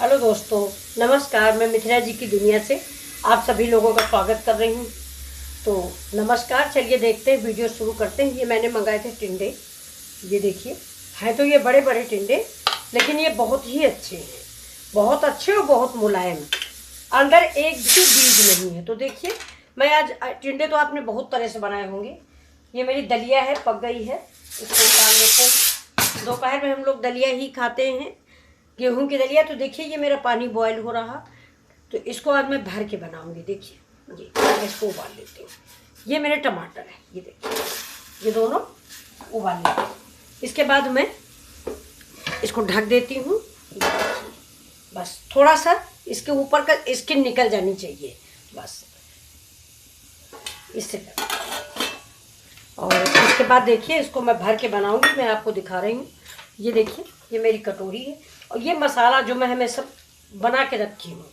Hello दोस्तों, नमस्कार। मैं मिथिला जी की दुनिया से आप सभी लोगों का स्वागत कर रही हूँ। तो नमस्कार, चलिए देखते हैं, वीडियो शुरू करते हैं। ये मैंने मंगाए थे टिंडे। ये देखिए, हैं तो ये बड़े बड़े टिंडे, लेकिन ये बहुत ही अच्छे हैं, बहुत अच्छे और बहुत मुलायम। अंदर एक भी बीज नहीं है। तो देखिए, मैं आज टिंडे तो आपने बहुत तरह से बनाए होंगे। ये मेरी दलिया है, पक गई है, इसको उतार लेते हैं। दोपहर में हम लोग दलिया ही खाते हैं, गेहूं की दलिया। तो देखिए, ये मेरा पानी बॉयल हो रहा, तो इसको आज मैं भर के बनाऊंगी। देखिए जी, मैं इसको उबाल लेती हूँ। ये मेरे टमाटर है, ये देखिए, ये दोनों उबाल लेते हैं। इसके बाद मैं इसको ढक देती हूँ। बस थोड़ा सा इसके ऊपर का स्किन निकल जानी चाहिए, बस इससे। और इसके बाद देखिए, इसको मैं भर के बनाऊंगी। मैं आपको दिखा रही हूँ। ये देखिए, ये मेरी कटोरी है, और ये मसाला जो मैं हमें सब बना के रखी हूँ।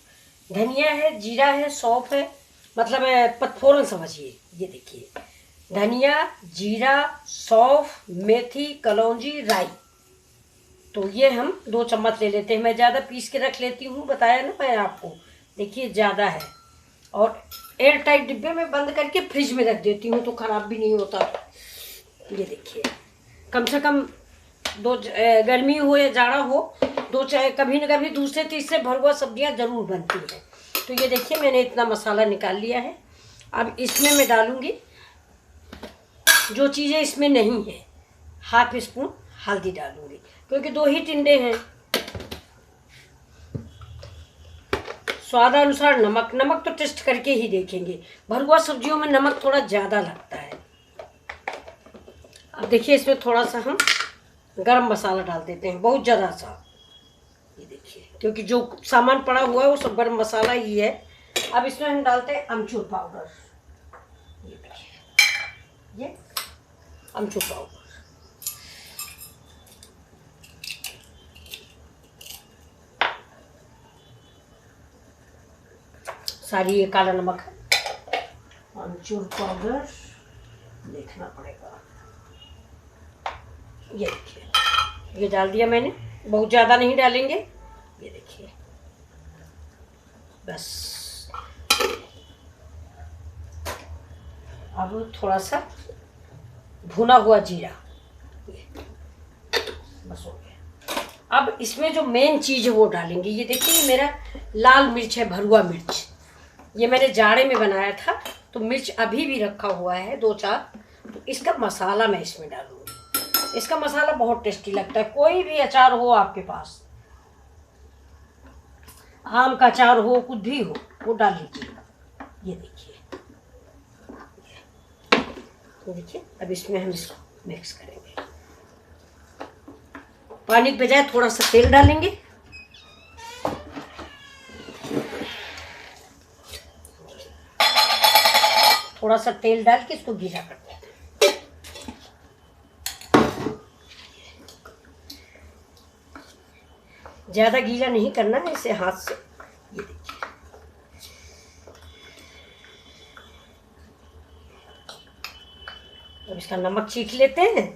धनिया है, जीरा है, सौंफ है, मतलब पचफोरन समझिए। ये देखिए, धनिया, जीरा, सौंफ, मेथी, कलौंजी, राई। तो ये हम 2 चम्मच ले लेते हैं। मैं ज़्यादा पीस के रख लेती हूँ, बताया ना मैं आपको। देखिए, ज़्यादा है, और एयर टाइट डिब्बे में बंद करके फ्रिज में रख देती हूँ, तो ख़राब भी नहीं होता। ये देखिए, कम से कम गर्मी हो या जाड़ा हो, चाहे कभी न कभी दूसरे तीसरे भरवा सब्जियां ज़रूर बनती हैं। तो ये देखिए, मैंने इतना मसाला निकाल लिया है। अब इसमें मैं डालूँगी जो चीज़ें इसमें नहीं है। हाफ स्पून हल्दी डालूँगी, क्योंकि 2 ही टिंडे हैं। स्वादानुसार नमक। नमक तो टेस्ट करके ही देखेंगे, भरवा सब्जियों में नमक थोड़ा ज़्यादा लगता है। अब देखिए, इसमें थोड़ा सा हम गरम मसाला डाल देते हैं, बहुत ज़्यादा सा। ये देखिए, क्योंकि जो सामान पड़ा हुआ है वो सब गरम मसाला ही है। अब इसमें हम डालते हैं अमचूर पाउडर। ये देखिए, ये अमचूर पाउडर। सारी ये काला नमक है, अमचूर पाउडर देखना पड़ेगा। ये देखिए, ये डाल दिया मैंने, बहुत ज़्यादा नहीं डालेंगे। ये देखिए, बस। अब थोड़ा सा भुना हुआ जीरा, बस हो गया। अब इसमें जो मेन चीज़ है वो डालेंगे। ये देखिए, ये मेरा लाल मिर्च है, भरुआ मिर्च। ये मैंने जाड़े में बनाया था, तो मिर्च अभी भी रखा हुआ है 2-4। तो इसका मसाला मैं इसमें डालूँगी। इसका मसाला बहुत टेस्टी लगता है। कोई भी अचार हो आपके पास, आम का अचार हो, कुछ भी हो, वो डाल लीजिए। ये देखिए, तो देखिए, अब इसमें हम इसको मिक्स करेंगे। पानी के बजाय थोड़ा सा तेल डालेंगे। थोड़ा सा तेल डाल के इसको गीला कर देते हैं। ज़्यादा गीला नहीं करना है, इसे हाथ से। ये देखिए, अब इसका नमक चीख लेते हैं।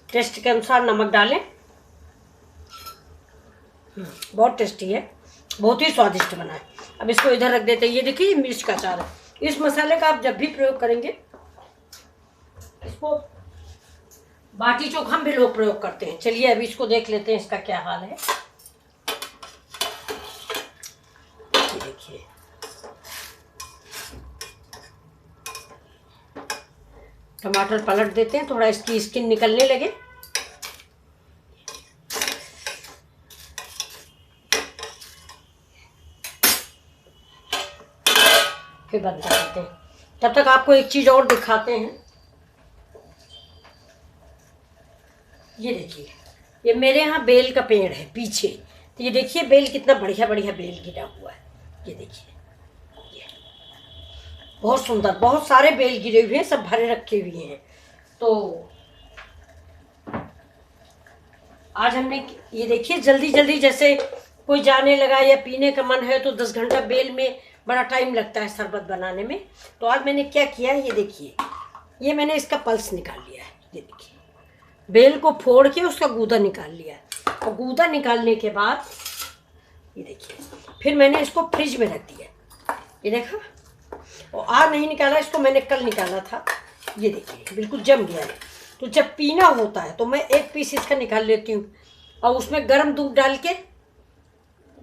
टेस्ट के अनुसार नमक डालें। बहुत टेस्टी है, बहुत ही स्वादिष्ट बना है। अब इसको इधर रख देते हैं। ये देखिए, ये मिर्च का अचार है। इस मसाले का आप जब भी प्रयोग करेंगे, इसको बाटी चोखा में भी लोग प्रयोग करते हैं। चलिए, अभी इसको देख लेते हैं, इसका क्या हाल है। ये देखिए, टमाटर पलट देते हैं, थोड़ा इसकी स्किन निकलने लगे। फिर बंद कर देते हैं। तब तक आपको एक चीज़ और दिखाते हैं। ये देखिए, ये मेरे यहाँ बेल का पेड़ है पीछे। तो ये देखिए, बेल कितना बढ़िया बढ़िया बेल गिरा हुआ है। ये देखिए, ये बहुत सुंदर, बहुत सारे बेल गिरे हुए हैं, सब भरे रखे हुए हैं। तो आज हमने, ये देखिए, जल्दी जल्दी, जैसे कोई जाने लगा या पीने का मन है, तो 10 घंटा बेल में बड़ा टाइम लगता है शरबत बनाने में। तो आज मैंने क्या किया है, ये देखिए, ये मैंने इसका पल्स निकाल लिया है। ये देखिए, बेल को फोड़ के उसका गूदा निकाल लिया। और गूदा निकालने के बाद ये देखिए, फिर मैंने इसको फ्रिज में रख दिया। ये देखा, और आज नहीं निकाला इसको, मैंने कल निकाला था। ये देखिए बिल्कुल जम गया है। तो जब पीना होता है तो मैं एक पीस इसका निकाल लेती हूँ और उसमें गर्म दूध डाल के,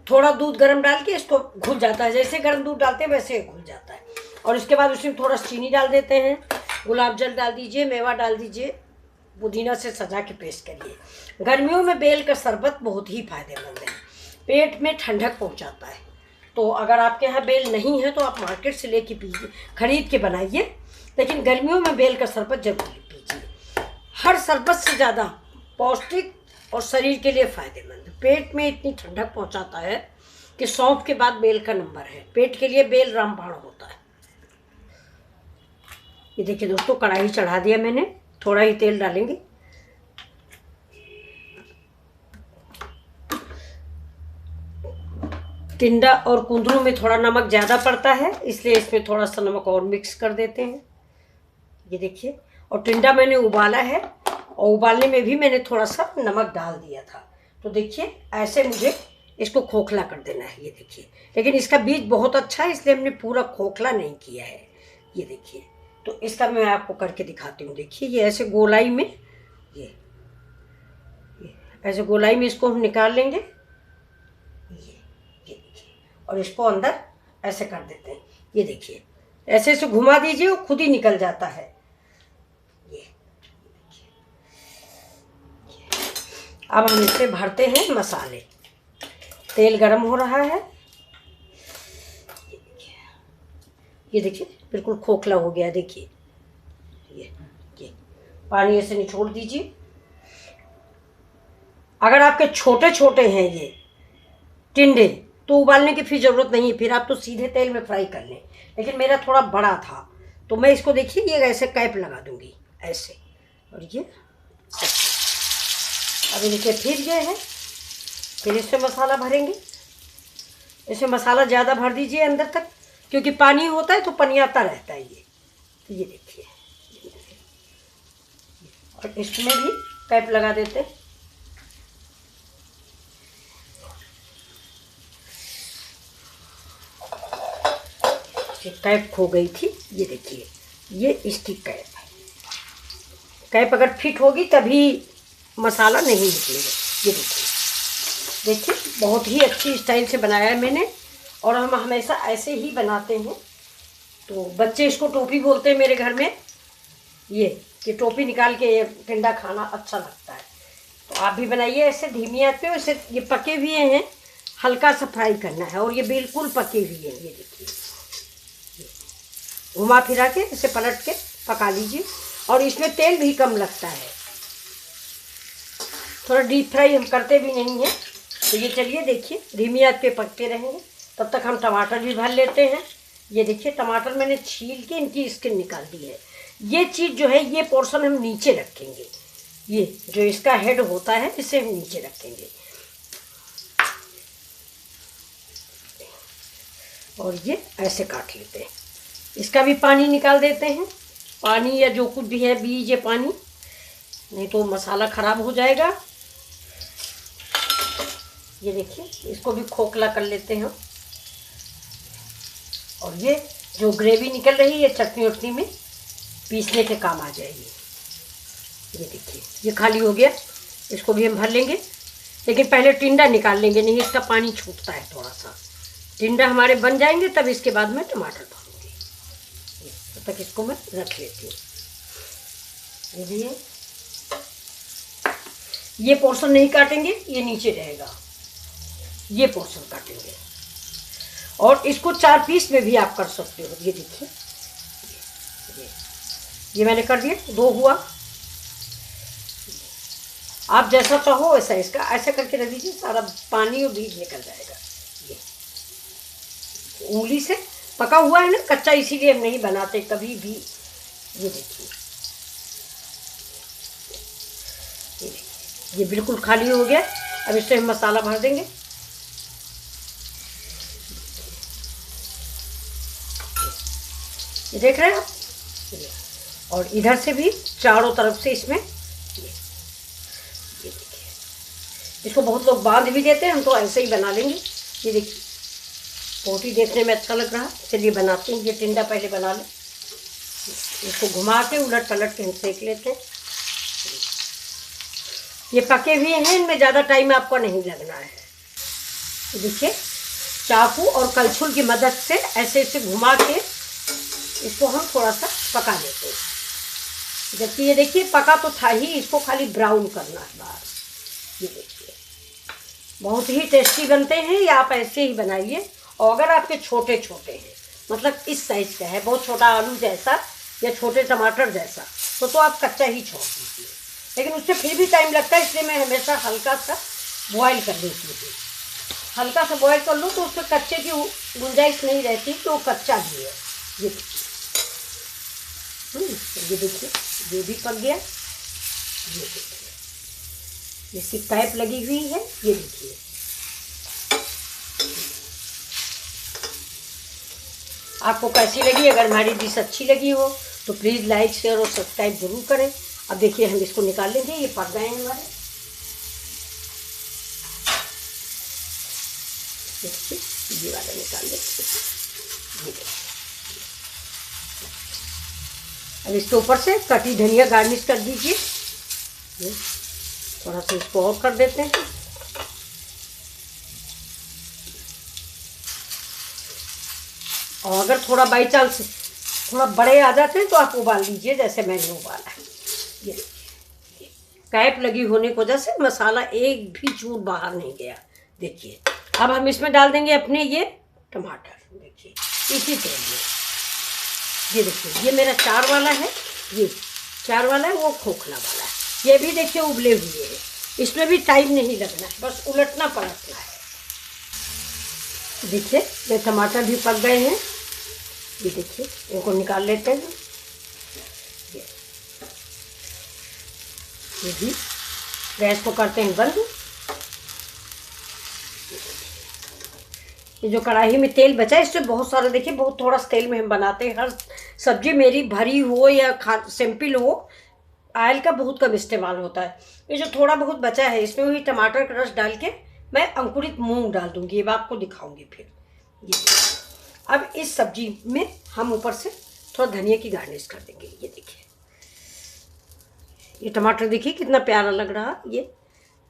थोड़ा दूध गर्म डाल के इसको घुल जाता है। जैसे गर्म दूध डालते हैं वैसे घुल जाता है। और इसके बाद उसमें थोड़ा चीनी डाल देते हैं, गुलाब जल डाल दीजिए, मेवा डाल दीजिए, पुदीना से सजा के पेश करिए। गर्मियों में बेल का शरबत बहुत ही फायदेमंद है, पेट में ठंडक पहुंचाता है। तो अगर आपके यहाँ बेल नहीं है तो आप मार्केट से लेके पीजिए, खरीद के बनाइए, लेकिन गर्मियों में बेल का शरबत जरूर पीजिए। हर शरबत से ज़्यादा पौष्टिक और शरीर के लिए फायदेमंद, पेट में इतनी ठंडक पहुंचाता है कि सौंफ के बाद बेल का नंबर है। पेट के लिए बेल रामबाण होता है। ये देखिए दोस्तों, कढ़ाई चढ़ा दिया मैंने, थोड़ा ही तेल डालेंगे। टिंडा और कुंदरू में थोड़ा नमक ज़्यादा पड़ता है, इसलिए इसमें थोड़ा सा नमक और मिक्स कर देते हैं। ये देखिए, और टिंडा मैंने उबाला है और उबालने में भी मैंने थोड़ा सा नमक डाल दिया था। तो देखिए ऐसे मुझे इसको खोखला कर देना है। ये देखिए, लेकिन इसका बीज बहुत अच्छा है इसलिए हमने पूरा खोखला नहीं किया है। ये देखिए, तो इसका मैं आपको करके दिखाती हूँ। देखिए ये ऐसे गोलाई में, ये ऐसे गोलाई में इसको हम निकाल लेंगे। ये देखिए, और इसको अंदर ऐसे कर देते हैं। ये देखिए, ऐसे ऐसे घुमा दीजिए, वो खुद ही निकल जाता है। ये अब हम इससे भरते हैं मसाले। तेल गरम हो रहा है। ये देखिए बिल्कुल खोखला हो गया। देखिए ये पानी ऐसे निचोड़ दीजिए। अगर आपके छोटे छोटे हैं ये टिंडे तो उबालने की फिर ज़रूरत नहीं है, फिर आप तो सीधे तेल में फ्राई कर लें। लेकिन मेरा थोड़ा बड़ा था तो मैं इसको देखिए ये ऐसे कैप लगा दूंगी ऐसे, और ये अभी देखिए फिर ये है। फिर इससे मसाला भरेंगे। इसे मसाला ज़्यादा भर दीजिए अंदर तक, क्योंकि पानी होता है तो पनियाता रहता है ये। तो ये देखिए, और इसमें भी कैप लगा देते हैं। कैप खो गई थी। ये देखिए, ये इसकी कैप है। कैप अगर फिट होगी तभी मसाला नहीं निकलेगा। ये देखिए, देखिए बहुत ही अच्छी स्टाइल से बनाया है मैंने, और हम हमेशा ऐसे ही बनाते हैं। तो बच्चे इसको टोपी बोलते हैं मेरे घर में, ये कि टोपी निकाल के ये टिंडा खाना अच्छा लगता है। तो आप भी बनाइए ऐसे धीमी आंच पे। वैसे ये पके हुए हैं, हल्का सा फ्राई करना है, और ये बिल्कुल पके हुए हैं। ये देखिए, घुमा फिरा के इसे पलट के पका लीजिए, और इसमें तेल भी कम लगता है। थोड़ा डीप फ्राई हम करते भी नहीं हैं। तो ये चलिए देखिए धीमी आंच पे पकते रहेंगे, तब तक हम टमाटर भी भर लेते हैं। ये देखिए, टमाटर मैंने छील के इनकी स्किन निकाल दी है। ये चीज़ जो है, ये पोर्शन हम नीचे रखेंगे। ये जो इसका हेड होता है इसे हम नीचे रखेंगे, और ये ऐसे काट लेते हैं। इसका भी पानी निकाल देते हैं, पानी या जो कुछ भी है, बीज या पानी, नहीं तो मसाला ख़राब हो जाएगा। ये देखिए, इसको भी खोखला कर लेते हैं, और ये जो ग्रेवी निकल रही है ये चटनी वटनी में पीसने के काम आ जाएगी। ये देखिए, ये खाली हो गया, इसको भी हम भर लेंगे। लेकिन पहले टिंडा निकाल लेंगे, नहीं इसका पानी छूटता है थोड़ा सा। टिंडा हमारे बन जाएंगे तब इसके बाद मैं टमाटर भरूँगी। तब तक इसको मैं रख लेती हूँ। ये पोर्शन नहीं काटेंगे, ये नीचे रहेगा। ये पोर्शन काटेंगे, और इसको 4 पीस में भी आप कर सकते हो। ये देखिए, ये मैंने कर दिया, 2 हुआ। आप जैसा चाहो वैसा इसका ऐसा करके रख दीजिए, सारा पानी और बीज निकल जाएगा। ये उंगली से पका हुआ है ना, कच्चा इसीलिए हम नहीं बनाते कभी भी। ये देखिए, ये बिल्कुल खाली हो गया। अब इससे हम मसाला भर देंगे। ये देख रहे हैं आप, और इधर से भी चारों तरफ से इसमें ये देखिए। इसको बहुत लोग बांध भी देते हैं, हम तो ऐसे ही बना लेंगे। ये देखिए पोटी देखने में अच्छा लग रहा है। चलिए बनाते हैं। ये टिंडा पहले बना लें। इसको घुमा के उलट पलट के हम सेक लेते हैं। ये पके हुए हैं, इनमें ज़्यादा टाइम आपको नहीं लगना है। देखिए चाकू और कलछुल की मदद से ऐसे ऐसे घुमा के इसको हम थोड़ा सा पका लेते हैं। जबकि ये देखिए पका तो था ही, इसको खाली ब्राउन करना है बाहर। ये देखिए बहुत ही टेस्टी बनते हैं। ये आप ऐसे ही बनाइए। और अगर आपके छोटे छोटे हैं, मतलब इस साइज़ का है, बहुत छोटा आलू जैसा या छोटे टमाटर जैसा, तो आप कच्चा ही छोड़ दीजिए। लेकिन उससे फिर भी टाइम लगता है, इसलिए मैं हमेशा हल्का सा बॉयल कर देती हूँ। हल्का सा बॉयल कर लो तो उससे कच्चे की गुंजाइश नहीं रहती, तो कच्चा भी है। ये देखिए ये भी पक गया। ये देखिए इसकी पाइप लगी हुई है। ये देखिए आपको कैसी लगी? अगर हमारी डिश अच्छी लगी हो तो प्लीज़ लाइक शेयर और सब्सक्राइब जरूर करें। अब देखिए हम इसको निकाल लेंगे। ये पक गए हैं हमारे। देखिए ये वाला निकाल लेते हैं। ये देखिए अब इसके ऊपर से कटी धनिया गार्निश कर दीजिए। थोड़ा सा इसको और कर देते हैं। और अगर थोड़ा बाई चांस थोड़ा बड़े आ जाते हैं तो आप उबाल लीजिए, जैसे मैंने उबाला है। ये कैप लगी होने की वजह से मसाला एक भी चूर बाहर नहीं गया। देखिए अब हम इसमें डाल देंगे अपने ये टमाटर। देखिए इसी तेल में। ये देखिए ये मेरा 4 वाला है, ये 4 वाला है, वो खोखला वाला है। ये भी देखिए उबले हुए हैं। इसमें भी टाइम नहीं लगना है, बस उलटना पलटना है। देखिए ये टमाटर भी पक गए हैं। ये देखिए इनको निकाल लेते हैं। ये भी गैस को करते हैं बंद। ये जो कढ़ाई में तेल बचा है, इससे बहुत सारा देखिए बहुत थोड़ा तेल में हम बनाते हैं। हर सब्जी मेरी भरी हो या सिंपल हो, ऑयल का बहुत कम इस्तेमाल होता है। ये जो थोड़ा बहुत बचा है, इसमें वही टमाटर का रस डाल के मैं अंकुरित मूंग डाल दूंगी। ये आपको दिखाऊंगी फिर। ये अब इस सब्जी में हम ऊपर से थोड़ा धनिया की गार्निश कर देंगे। ये देखिए ये टमाटर देखिए कितना प्यारा लग रहा है।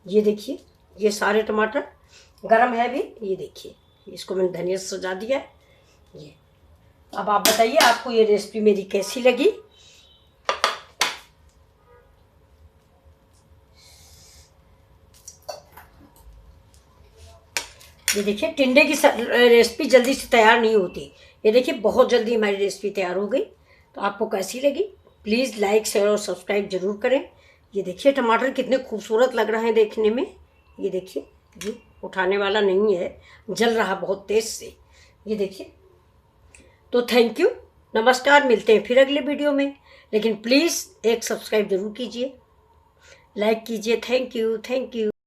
ये देखिए ये सारे टमाटर गरम है अभी। ये देखिए इसको मैंने धनिया से सजा दिया है। ये अब आप बताइए आपको ये रेसिपी मेरी कैसी लगी। ये देखिए टिंडे की रेसिपी जल्दी से तैयार नहीं होती। ये देखिए बहुत जल्दी हमारी रेसिपी तैयार हो गई। तो आपको कैसी लगी प्लीज़ लाइक शेयर और सब्सक्राइब जरूर करें। ये देखिए टमाटर कितने खूबसूरत लग रहे हैं देखने में। ये देखिए ये उठाने वाला नहीं है, जल रहा बहुत तेज़ से। ये देखिए तो थैंक यू, नमस्कार। मिलते हैं फिर अगले वीडियो में। लेकिन प्लीज़ एक सब्सक्राइब जरूर कीजिए, लाइक कीजिए। Thank you.